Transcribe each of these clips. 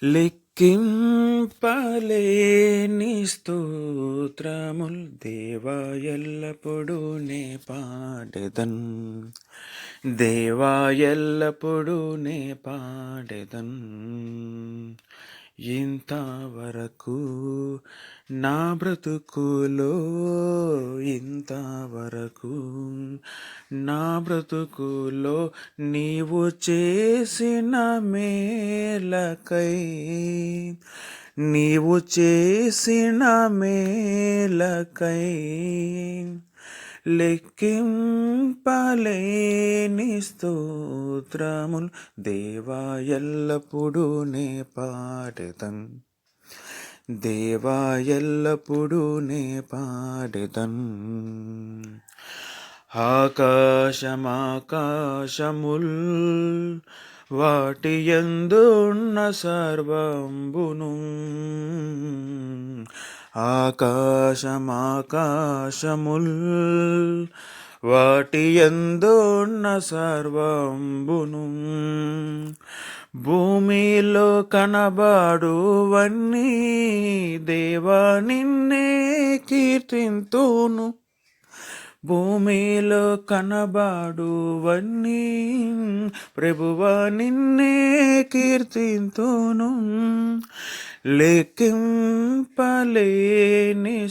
లెక్కింపలేని స్తోత్రముల్ దేవా ఎల్లప్పుడూ నే పాడెదన్, దేవా ఎల్లప్పుడూ నే పాడెదన్. ఇంతవరకు నా బ్రతుకులో, ఇంతవరకు నా బ్రతుకులో నీవు చేసిన మేలకై, నీవు చేసిన మేలకై లెక్కింపలేని స్తోత్రముల్ దేవా ఎల్లప్పుడూ నే పాడెదన్, దేవా ఎల్లప్పుడూ నే పాడెదన్. ఆకాశమాకాశముల్ వాటి యందున్న సర్వంబును, ఆకాశమాకాశముల్ వాటి యందున్న సర్వంబును, భూమిలో కనబడువన్నీ దేవా నిన్నే కీర్తింతును, భూమిలో కనబడువన్నీ ప్రభువా నిన్నే కీర్తింతును. లెక్కింపలేని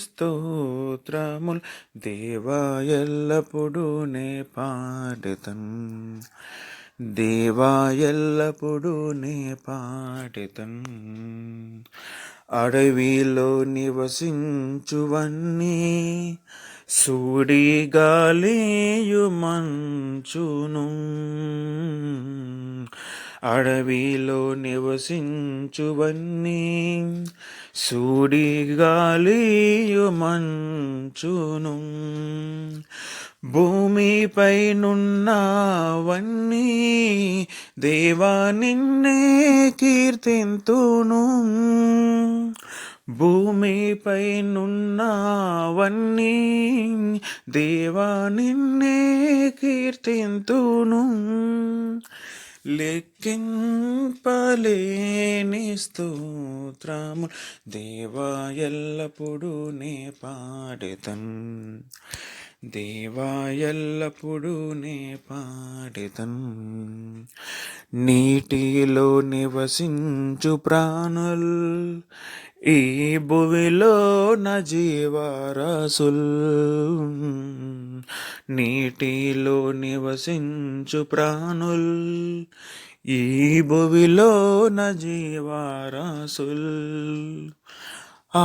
స్తోత్రముల్ దేవా ఎల్లప్పుడూ నే పాడెదన్, దేవా ఎల్లప్పుడూ నే పాడెదన్. అడవిలో నివసించువన్నీ సూడి గాలియు మంచును, అడవిలో నివసించువన్నీ సూడి గాలియు మంచును, భూమిపై నున్నవన్నీ దేవా నిన్నే కీర్తింతును, భూమిపై నున్నవన్నీ దేవా నిన్నే కీర్తింతును. లెక్కింపలేని స్తోత్రముల్ దేవా ఎల్లప్పుడూ నే పాడెదన్, దేవా ఎల్లప్పుడూ నే పాడెదన్. నీటిలో నివసించు ప్రాణుల్ ఈ భువిలో నా జీవరాశుల్, నీటిలో నివసించు ప్రాణుల్ ఈ భువిలో నా జీవరాశుల్,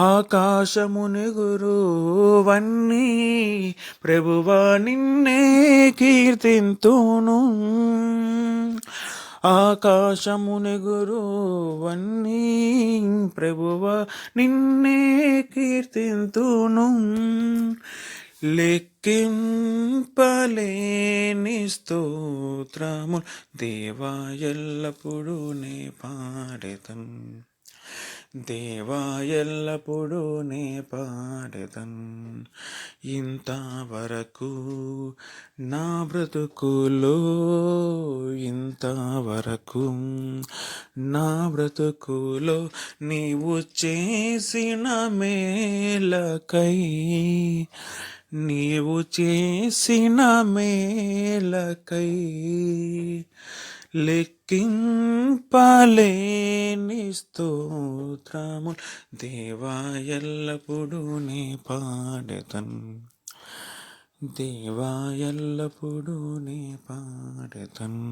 ఆకాశమునెగురువన్నీ ప్రభువా నిన్నే కీర్తింతును, ఆకాశమునెగురువన్నీ ప్రభువా నిన్నే కీర్తింతును. లెక్కింపలేని స్తోత్రముల్ దేవా ఎల్లప్పుడూ నే పాడెదన్, దేవా ఎల్లప్పుడూ నే పాడెదన్. ఇంతవరకు నా బ్రతుకులో, ఇంతవరకు నా బ్రతుకులో నీవు చేసిన మేలకై, నీవు చేసిన మేలకై లెక్కింపలేని స్తోత్రముల్ దేవా ఎల్లప్పుడూ నే పాడెదన్, దేవా ఎల్లప్పుడూ నే పాడెదన్.